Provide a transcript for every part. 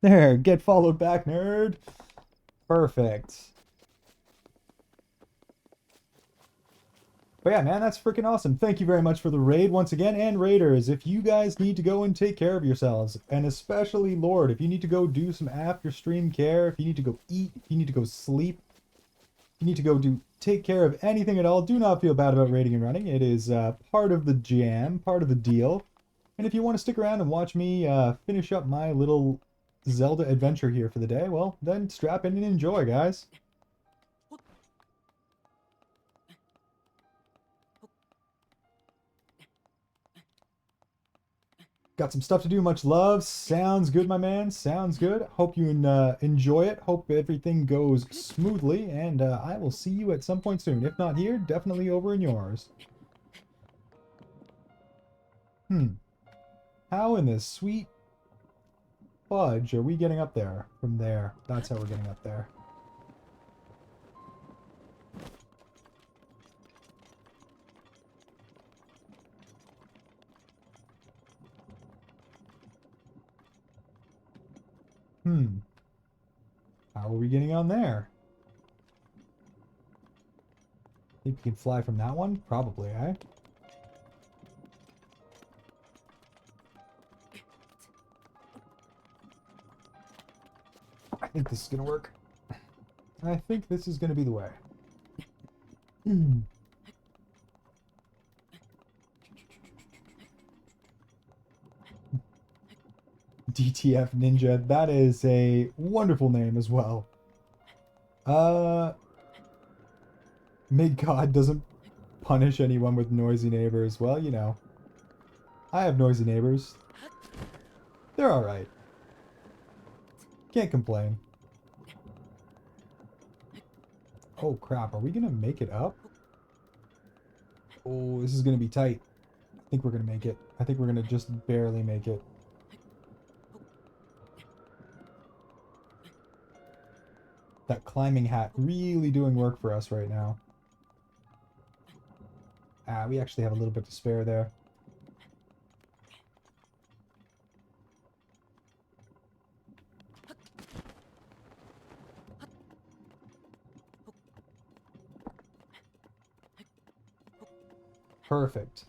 There, get followed back, nerd. Perfect. But yeah, man, that's freaking awesome. Thank you very much for the raid once again. And raiders, if you guys need to go and take care of yourselves, and especially Lord, if you need to go do some after stream care, if you need to go eat, if you need to go sleep, if you need to go do take care of anything at all, do not feel bad about raiding and running. It is part of the jam, part of the deal. And if you want to stick around and watch me finish up my little Zelda adventure here for the day, well, then strap in and enjoy, guys. Got some stuff to do. Much love. Sounds good, my man. Sounds good. Hope you enjoy it. Hope everything goes smoothly. And I will see you at some point soon. If not here, definitely over in yours. How in this sweet fudge are we getting up there? From there. That's how we're getting up there. Hmm. How are we getting on there? Think we can fly from that one? Probably, eh? I think this is gonna work. I think this is gonna be the way. DTF Ninja, that is a wonderful name as well. Uh, May God doesn't punish anyone with noisy neighbors. Well, you know, I have noisy neighbors. They're alright. Can't complain. Oh crap, are we gonna make it up? Oh, this is gonna be tight. I think we're gonna make it. I think we're gonna just barely make it. That climbing hat really doing work for us right now. Ah, we actually have a little bit to spare there. Perfect.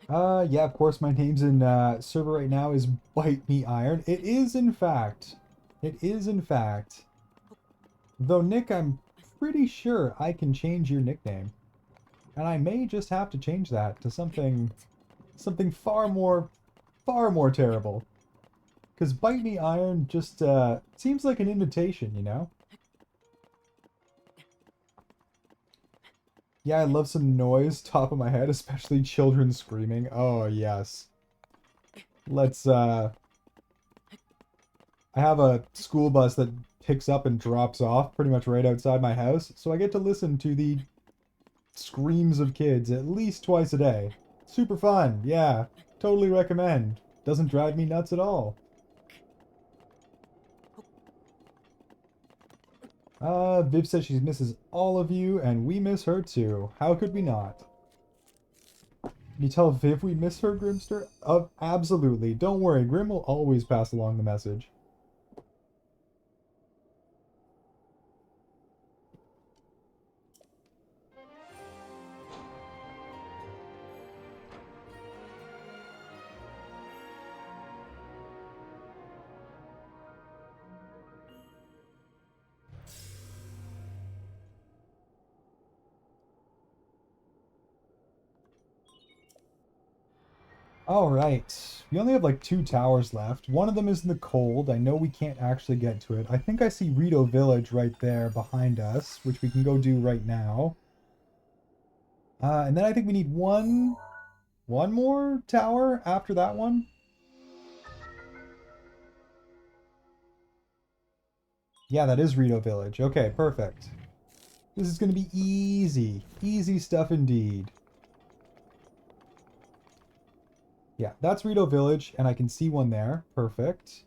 Yeah, of course, my name's in server right now is Bite Me Iron. It is, in fact. It is, in fact. Though, Nick, I'm pretty sure I can change your nickname. And I may just have to change that to something far more terrible. Because Bite Me Iron just seems like an invitation, you know? Yeah, I love some noise top of my head, especially children screaming. Oh, yes. Let's I have a school bus that picks up and drops off pretty much right outside my house, so I get to listen to the screams of kids at least twice a day. Super fun, yeah. Totally recommend. Doesn't drive me nuts at all. Viv says she misses all of you, and we miss her too. How could we not? Can you tell Viv we miss her, Grimster? Absolutely. Don't worry, Grim will always pass along the message. Alright. We only have like 2 towers left. One of them is in the cold. I know we can't actually get to it. I think I see Rito Village right there behind us, which we can go do right now. And then I think we need one more tower after that one. Yeah, that is Rito Village. Okay, perfect. This is going to be easy. Easy stuff indeed. Yeah, that's Rito Village, and I can see one there. Perfect.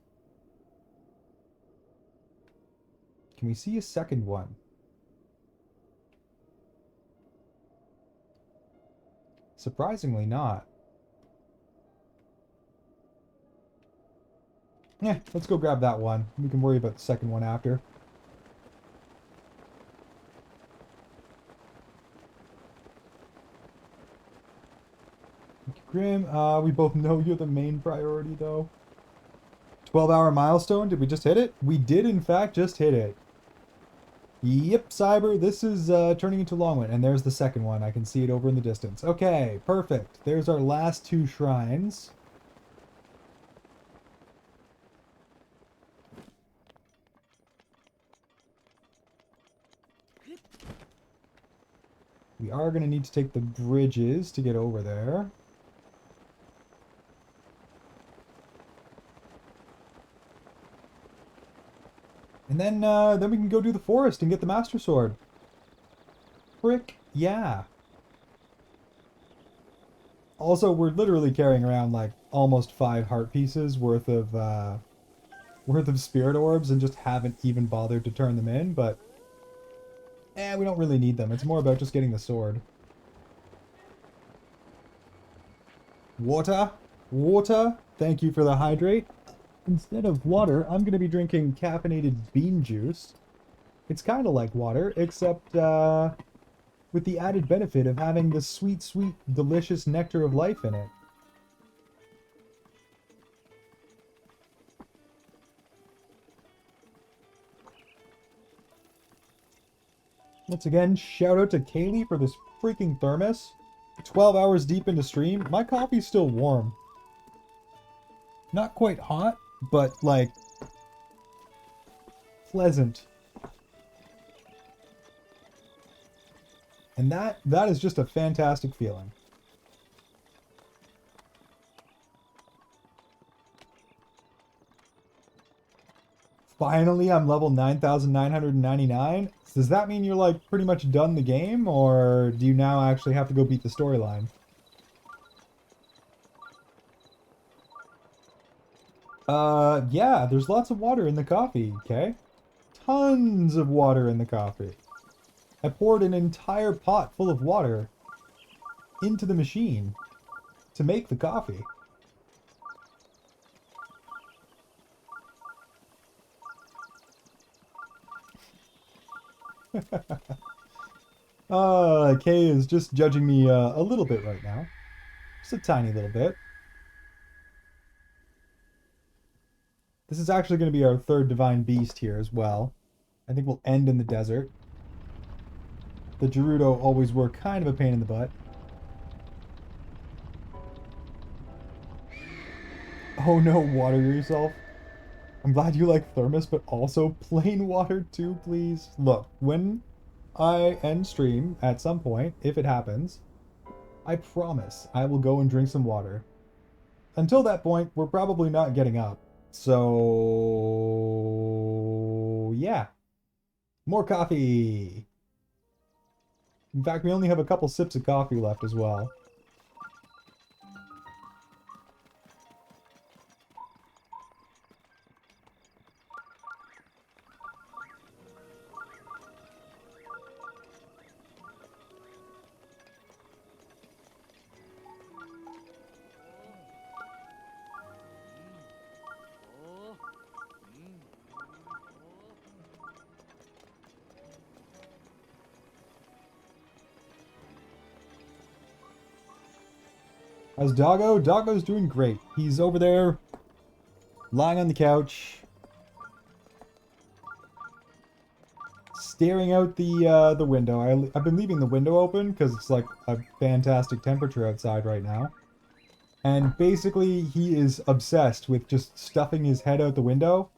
Can we see a second one? Surprisingly not. Yeah, let's go grab that one. We can worry about the second one after. Grim, we both know you're the main priority, though. 12-hour milestone, did we just hit it? We did, in fact, just hit it. Yep, Cyber, this is turning into Longwind, and there's the second one. I can see it over in the distance. Okay, perfect. There's our last 2 shrines. We are going to need to take the bridges to get over there. And then we can go do the forest and get the Master Sword. Frick, yeah. Also, we're literally carrying around like almost 5 heart pieces worth of spirit orbs and just haven't even bothered to turn them in, but we don't really need them. It's more about just getting the sword. Water? Water? Thank you for the hydrate. Instead of water, I'm going to be drinking caffeinated bean juice. It's kind of like water, except with the added benefit of having the sweet, sweet, delicious nectar of life in it. Once again, shout out to Kaylee for this freaking thermos. 12 hours deep into stream, my coffee's still warm. Not quite hot, but like pleasant. And that is just a fantastic feeling. Finally, I'm level 9,999. Does that mean you're like pretty much done the game, or do you now actually have to go beat the storyline? Yeah, there's lots of water in the coffee, okay? Tons of water in the coffee. I poured an entire pot full of water into the machine to make the coffee. Kay is just judging me a little bit right now. Just a tiny little bit. This is actually going to be our 3rd Divine Beast here as well. I think we'll end in the desert. The Gerudo always were kind of a pain in the butt. Oh no, water yourself. I'm glad you like thermos, but also plain water too, please. Look, when I end stream at some point, if it happens, I promise I will go and drink some water. Until that point, we're probably not getting up. So, yeah. More coffee. In fact, we only have a couple sips of coffee left as well. How's Doggo? Doggo's doing great. He's over there, lying on the couch, staring out the window. I've been leaving the window open because it's like a fantastic temperature outside right now. And basically, he is obsessed with just stuffing his head out the window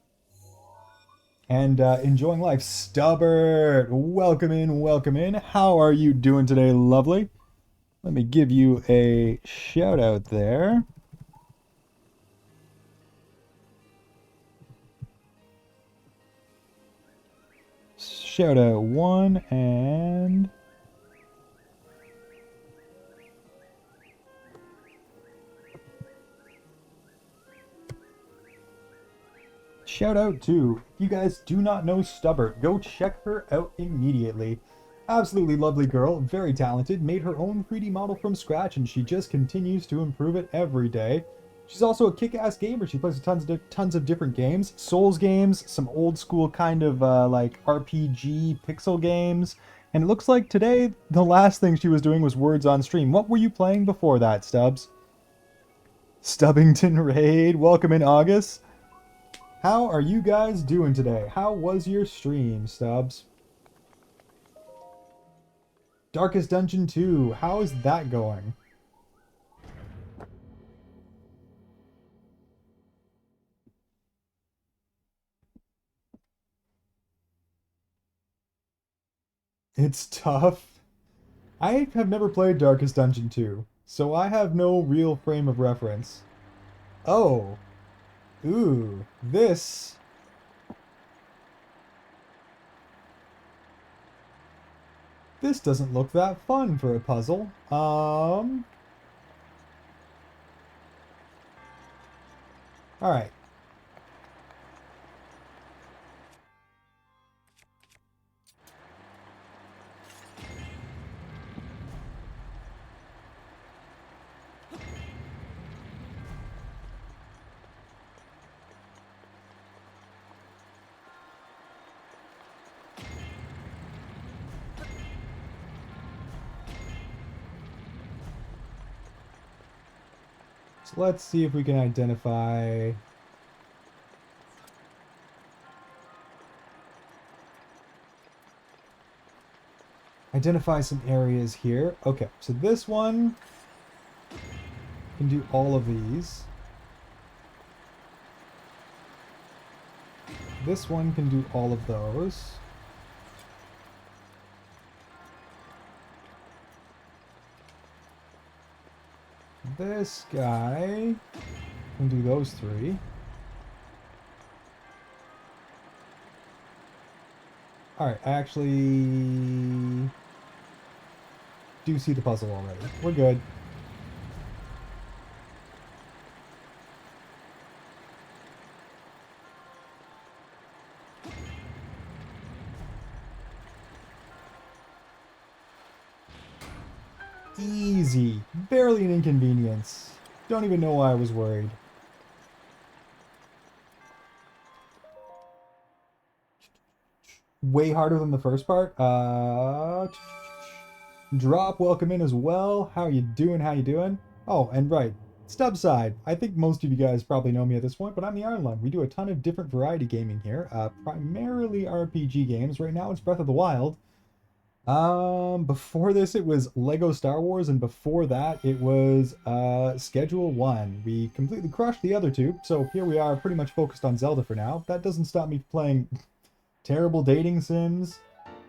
and enjoying life. Stubbert, welcome in, welcome in. How are you doing today, lovely? Let me give you a shout out there. Shout out 1 and... shout out 2. If you guys do not know Stubbert, go check her out immediately. Absolutely lovely girl, very talented, made her own 3D model from scratch, and she just continues to improve it every day. She's also a kick-ass gamer. She plays tons of different games. Souls games, some old school kind of like RPG pixel games. And it looks like today, the last thing she was doing was Words on stream. What were you playing before that, Stubbs? Stubbington Raid. Welcome in, August. How are you guys doing today? How was your stream, Stubbs? Darkest Dungeon 2. How is that going? It's tough. I have never played Darkest Dungeon 2, so I have no real frame of reference. Oh. Ooh. This. This doesn't look that fun for a puzzle. Alright. So let's see if we can identify... Identify some areas here. Okay, so this one can do all of these. This one can do all of those. This guy can do those three. Alright, I actually do see the puzzle already. We're good. Easy. Barely an inconvenience. Don't even know why I was worried. Way harder than the first part. Drop, welcome in as well. How you doing? How you doing? Oh, and right. Stubbside. I think most of you guys probably know me at this point, but I'm the Iron Lung. We do a ton of different variety gaming here. Primarily RPG games. Right now it's Breath of the Wild. Before this it was Lego Star Wars, and before that it was Schedule 1. We completely crushed the other two, so here we are pretty much focused on Zelda for now. That doesn't stop me playing terrible dating sims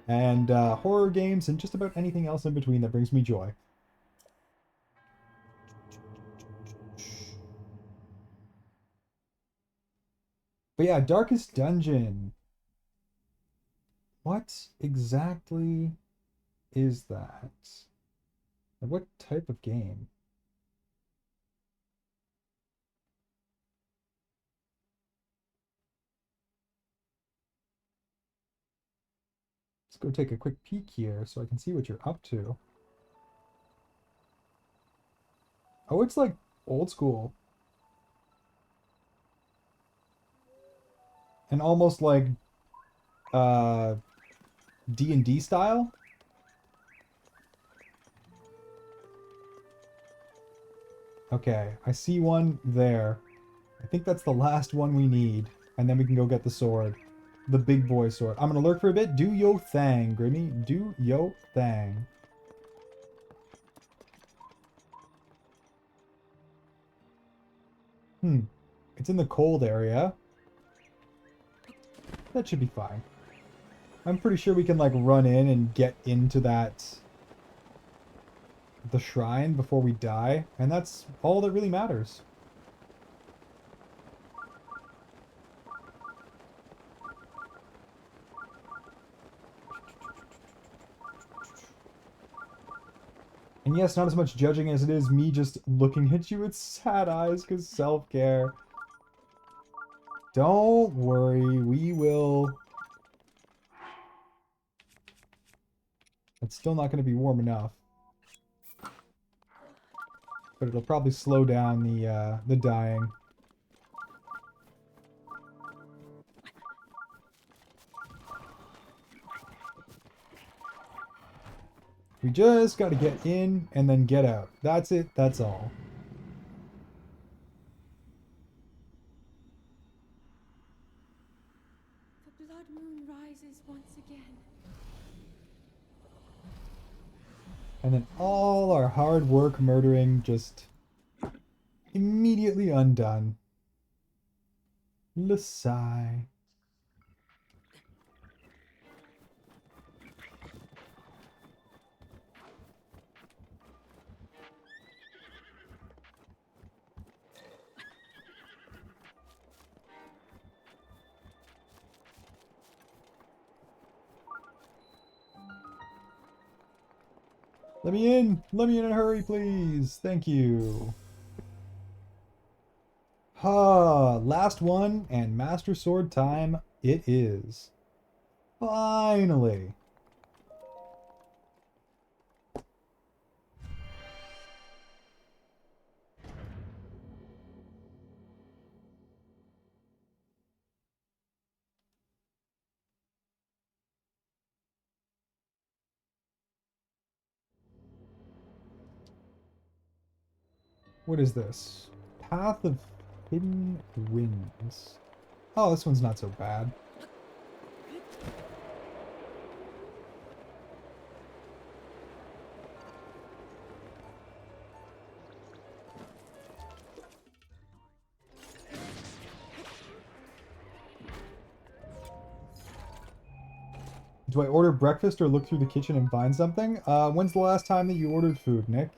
and horror games and just about anything else in between that brings me joy. But yeah, Darkest Dungeon. What exactly is that? What type of game? Let's go take a quick peek here so I can see what you're up to. Oh, it's like old school. And almost like uh D&D style. Okay, I see one there. I think that's the last one we need. And then we can go get the sword. The big boy sword. I'm gonna lurk for a bit. Do yo thang, Grimmy. Do yo thang. It's in the cold area. That should be fine. I'm pretty sure we can like run in and get into the shrine before we die, and that's all that really matters. And yes, not as much judging as it is me just looking at you with sad eyes, because self-care. Don't worry, we will... It's still not going to be warm enough. but it'll probably slow down the dying. We just got to get in and then get out. That's it. That's all. The blood moon rises once again. And then all our hard work murdering just immediately undone. Sigh. Let me in! Let me in a hurry, please! Thank you. Last one, and Master Sword time it is. Finally! What is this? Path of Hidden Winds. Oh, this one's not so bad. Do I order breakfast or look through the kitchen and find something? When's the last time that you ordered food, Nick?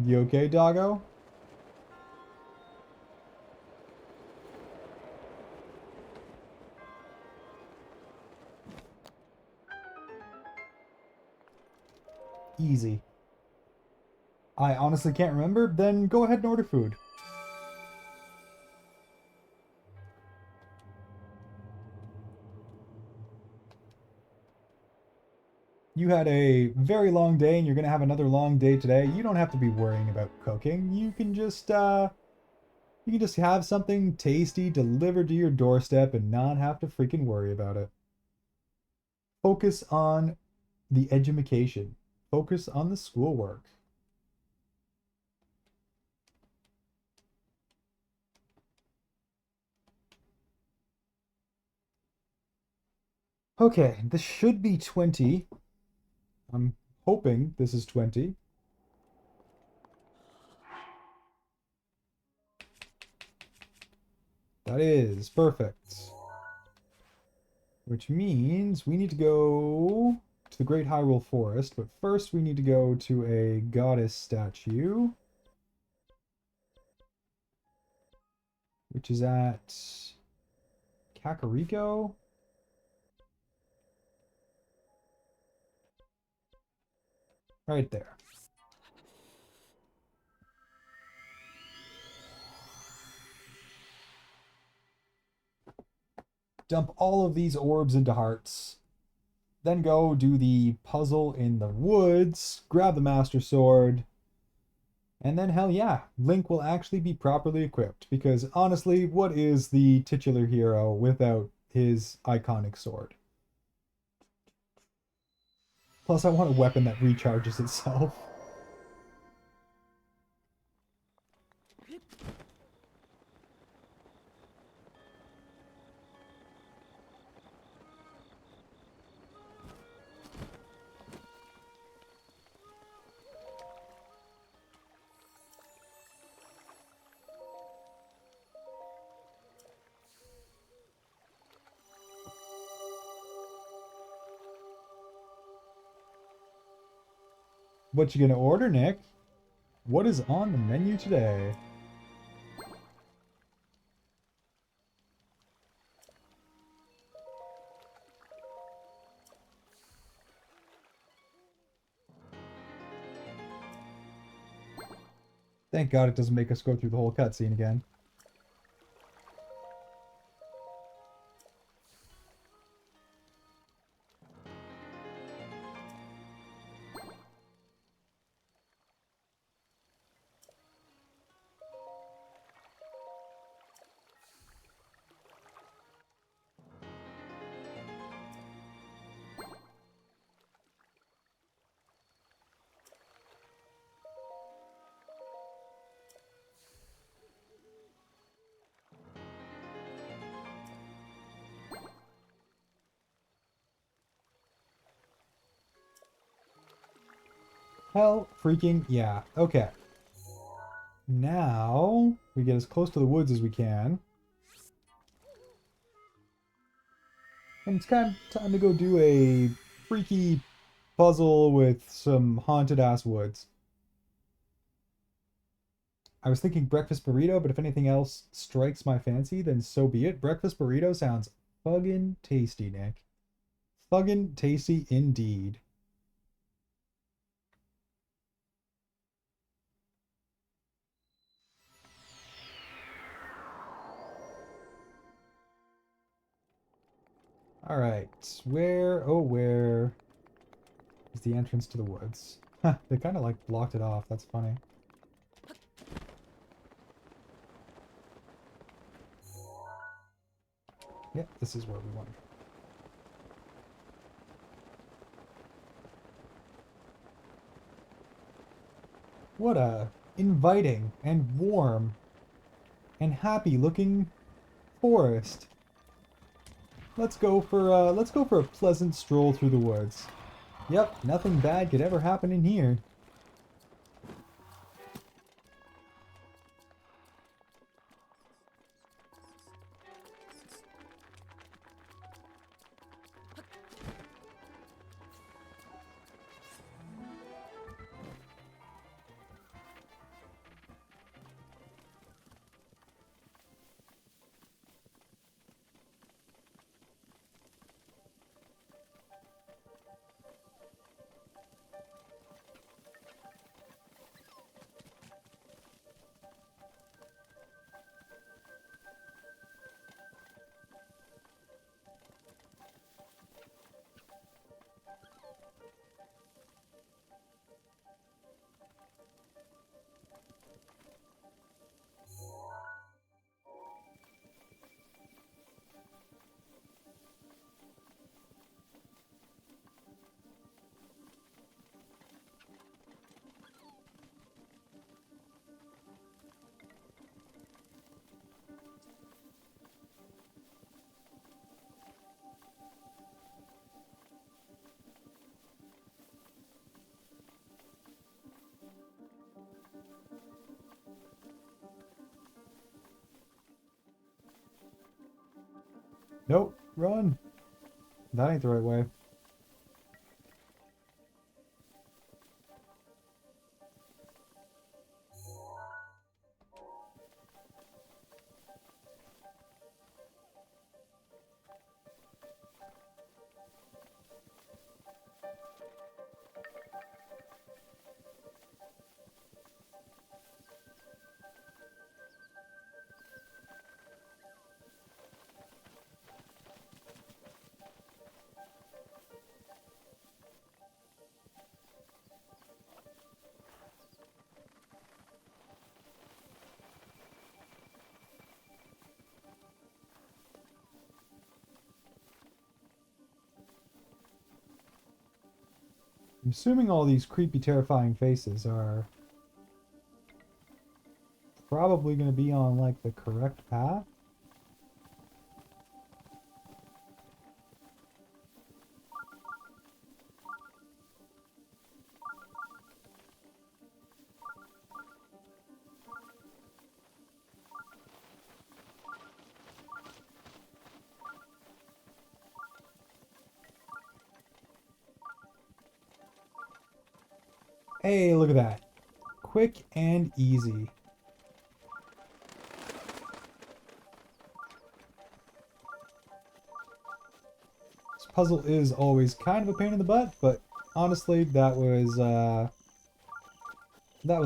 You okay, doggo? Easy. I honestly can't remember, then go ahead and order food. You had a very long day and you're gonna have another long day today. You don't have to be worrying about cooking. You can just have something tasty delivered to your doorstep and not have to freaking worry about it. Focus on the edumacation. Focus on the schoolwork. Okay, this should be 20. I'm hoping this is 20. That is perfect. Which means we need to go to the Great Hyrule Forest, but first we need to go to a goddess statue, which is at Kakariko. Right there. Dump all of these orbs into hearts. Then go do the puzzle in the woods, grab the Master Sword, and then hell yeah, Link will actually be properly equipped. Because honestly, what is the titular hero without his iconic sword? Plus, I want a weapon that recharges itself. What you gonna order, Nick? What is on the menu today? Thank God it doesn't make us go through the whole cutscene again. Hell freaking yeah. Okay. Now we get as close to the woods as we can. And it's kind of time to go do a freaky puzzle with some haunted ass woods. I was thinking breakfast burrito, but if anything else strikes my fancy, then so be it. Breakfast burrito sounds fucking tasty, Nick. Fucking tasty indeed. Alright, where is the entrance to the woods? Huh, they kind of like blocked it off, that's funny. Yeah, this is where we want to go. What a inviting and warm and happy looking forest. Let's go for a pleasant stroll through the woods. Yep, nothing bad could ever happen in here. Nope, run. That ain't the right way. I'm assuming all these creepy, terrifying faces are probably going to be on, like, the correct path. Hey, look at that. Quick and easy. This puzzle is always kind of a pain in the butt, but honestly, that was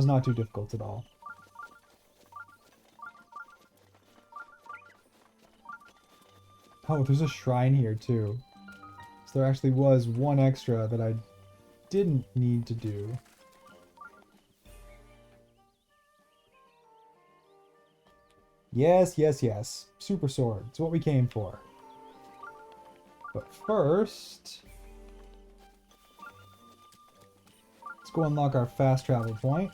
not too difficult at all. Oh, there's a shrine here too. So there actually was one extra that I didn't need to do. Yes, yes, yes. Super sword. It's what we came for. But first, let's go unlock our fast travel point.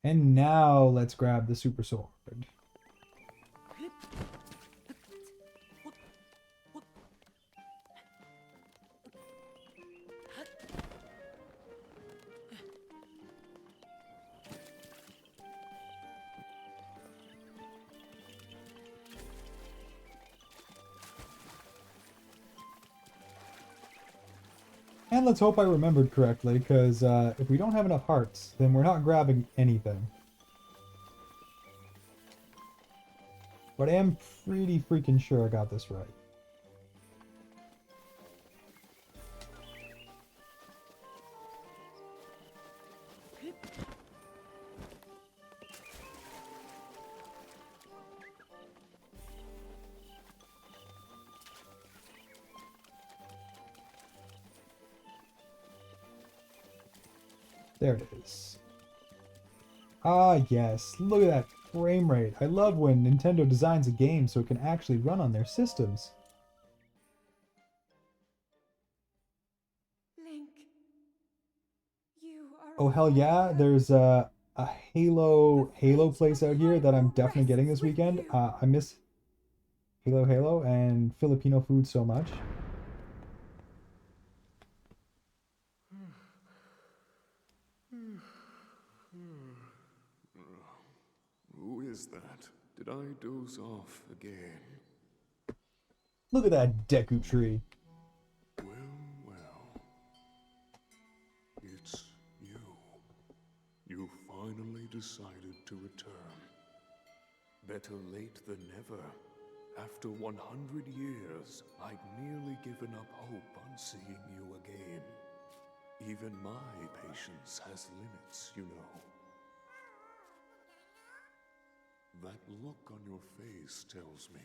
And now let's grab the super sword. And let's hope I remembered correctly, because if we don't have enough hearts, then we're not grabbing anything. But I am pretty freaking sure I got this right. There it is. Ah, yes. Look at that frame rate. I love when Nintendo designs a game so it can actually run on their systems. Link, you are Oh, hell yeah. There's a Halo place out here that I'm definitely getting this weekend. I miss Halo and Filipino food so much. Who is that? Did I doze off again? Look at that Deku tree. Well, it's you. You finally decided to return. Better late than never. After 100 years, I'd nearly given up hope on seeing you again. Even my patience has limits, you know. That look on your face tells me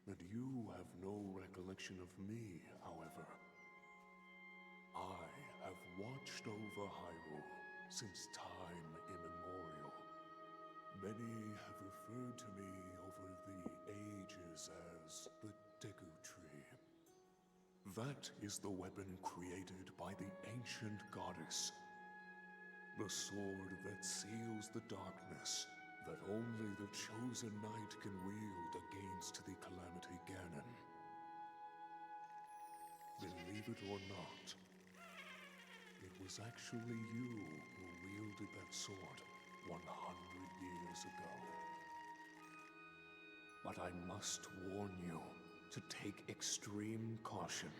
that you have no recollection of me, however. I have watched over Hyrule since time immemorial. Many have referred to me over the ages as the Deku Tree. That is the weapon created by the ancient goddess. The sword that seals the darkness that only the chosen knight can wield against the Calamity Ganon. Believe it or not, it was actually you who wielded that sword 100 years ago. But I must warn you to take extreme caution.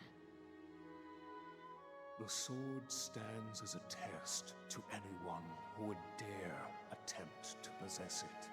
The sword stands as a test to anyone who would dare attempt to possess it.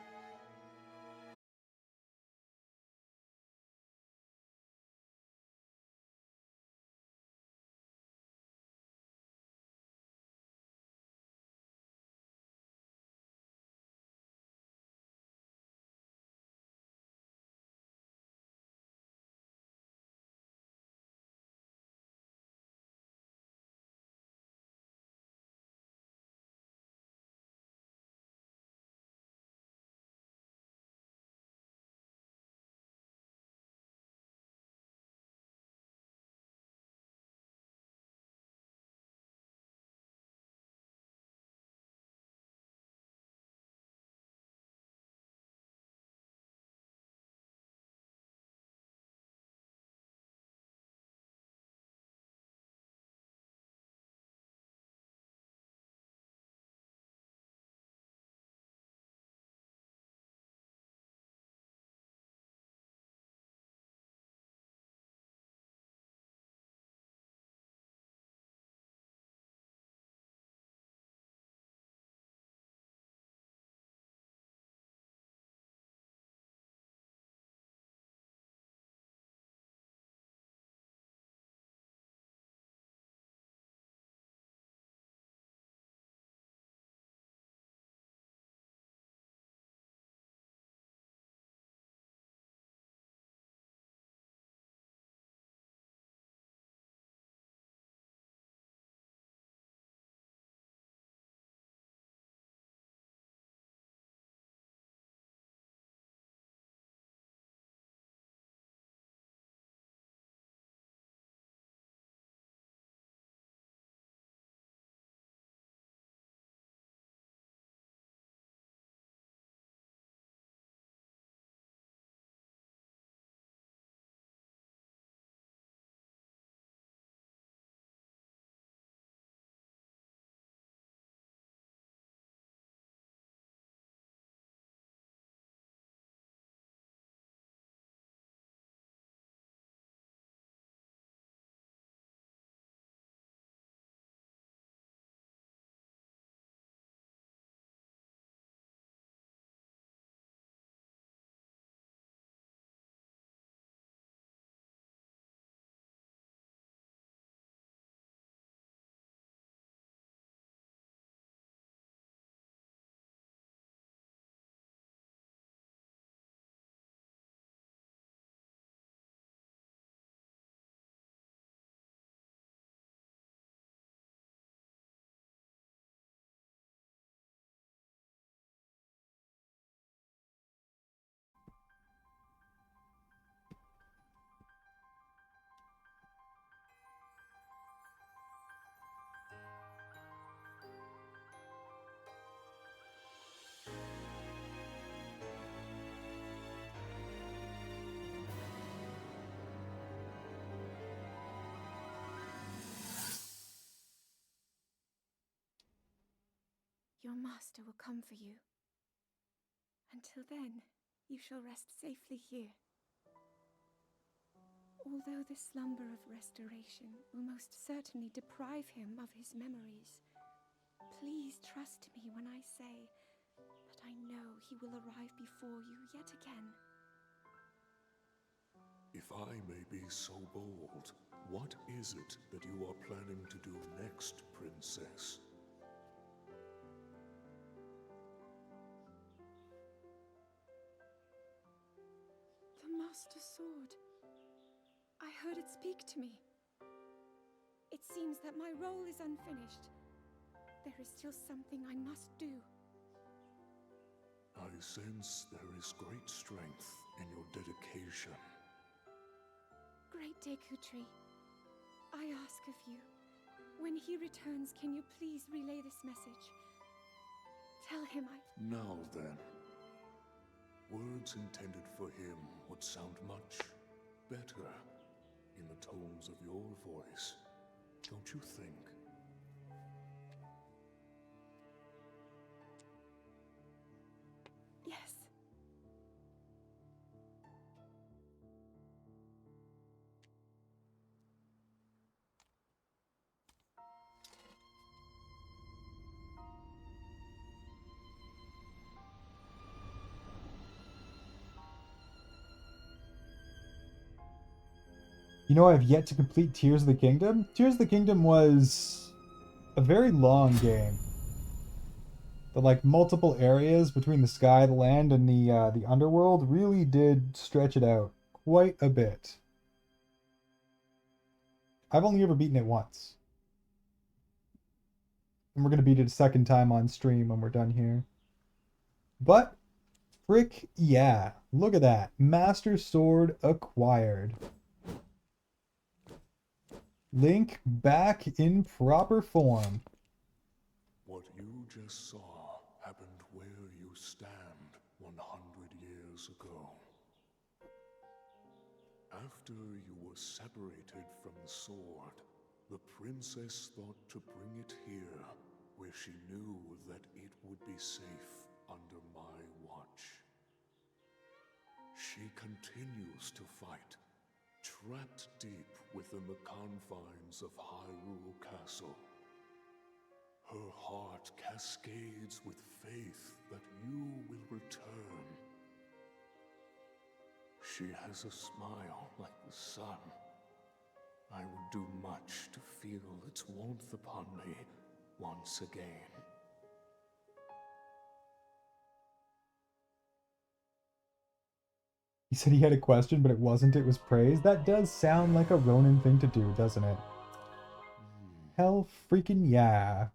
your master will come for you. Until then, you shall rest safely here. Although the slumber of restoration will most certainly deprive him of his memories, please trust me when I say that I know he will arrive before you yet again. If I may be so bold, what is it that you are planning to do next, Princess? The Master Sword. I heard it speak to me. It seems that my role is unfinished. There is still something I must do. I sense there is great strength in your dedication. Great Dekutri, I ask of you, when he returns, can you please relay this message? Tell him Now then, words intended for him would sound much better in the tones of your voice, don't you think? Yes. You know, I've yet to complete Tears of the Kingdom. Tears of the Kingdom was a very long game. The like multiple areas between the sky, the land, and the underworld really did stretch it out quite a bit. I've only ever beaten it once. And we're gonna beat it a second time on stream when we're done here. But frick yeah. Look at that. Master Sword acquired. Link back in proper form. What you just saw happened where you stand 100 years ago. After you were separated from the sword, the princess thought to bring it here, where she knew that it would be safe under my watch. She continues to fight, trapped deep within the confines of Hyrule Castle. Her heart cascades with faith that you will return. She has a smile like the sun. I would do much to feel its warmth upon me once again. He said he had a question, but it wasn't. It was praise. That does sound like a Ronin thing to do, doesn't it? Hell freaking yeah.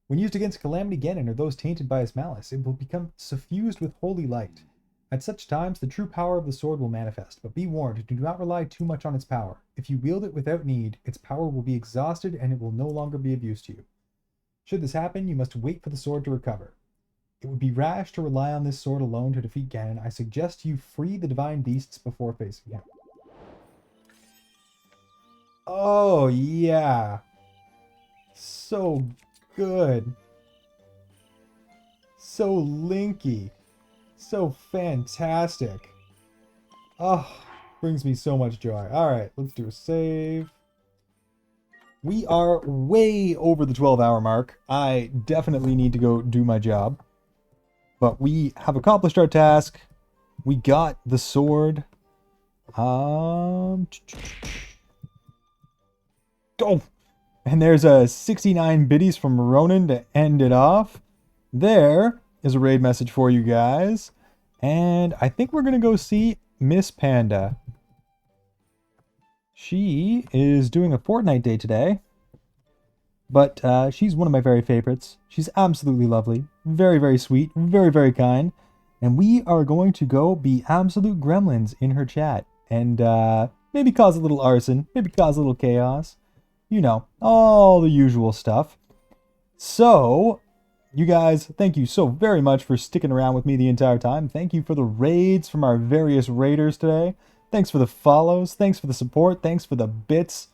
When used against Calamity Ganon or those tainted by his malice, it will become suffused with holy light. At such times, the true power of the sword will manifest, but be warned, do not rely too much on its power. If you wield it without need, its power will be exhausted and it will no longer be of use to you. Should this happen, you must wait for the sword to recover. It would be rash to rely on this sword alone to defeat Ganon. I suggest you free the divine beasts before facing him. Oh, yeah. So good. So linky. So fantastic. Oh, brings me so much joy. Alright, let's do a save. We are way over the 12-hour mark. I definitely need to go do my job. But we have accomplished our task. We got the sword. Oh, and there's a 69 biddies from Ronin to end it off. There is a raid message for you guys. And I think we're going to go see Miss Panda. She is doing a Fortnite day today. But she's one of my very favorites. She's absolutely lovely. Very, very sweet. Very, very kind. And we are going to go be absolute gremlins in her chat. And maybe cause a little arson. Maybe cause a little chaos. You know, all the usual stuff. So, you guys, thank you so very much for sticking around with me the entire time. Thank you for the raids from our various raiders today. Thanks for the follows. Thanks for the support. Thanks for the bits.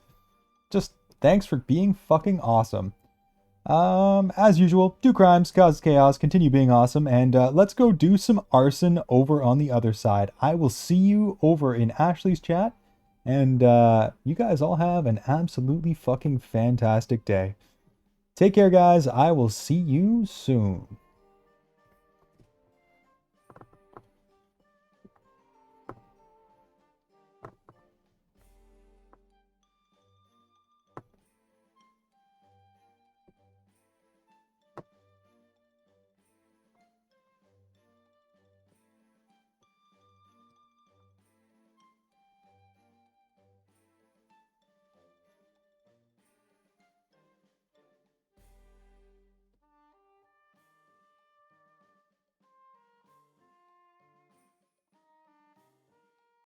Just thanks for being fucking awesome. As usual, do crimes, cause chaos, continue being awesome, and let's go do some arson over on the other side. I will see you over in Ashley's chat, and you guys all have an absolutely fucking fantastic day. Take care, guys. I will see you soon.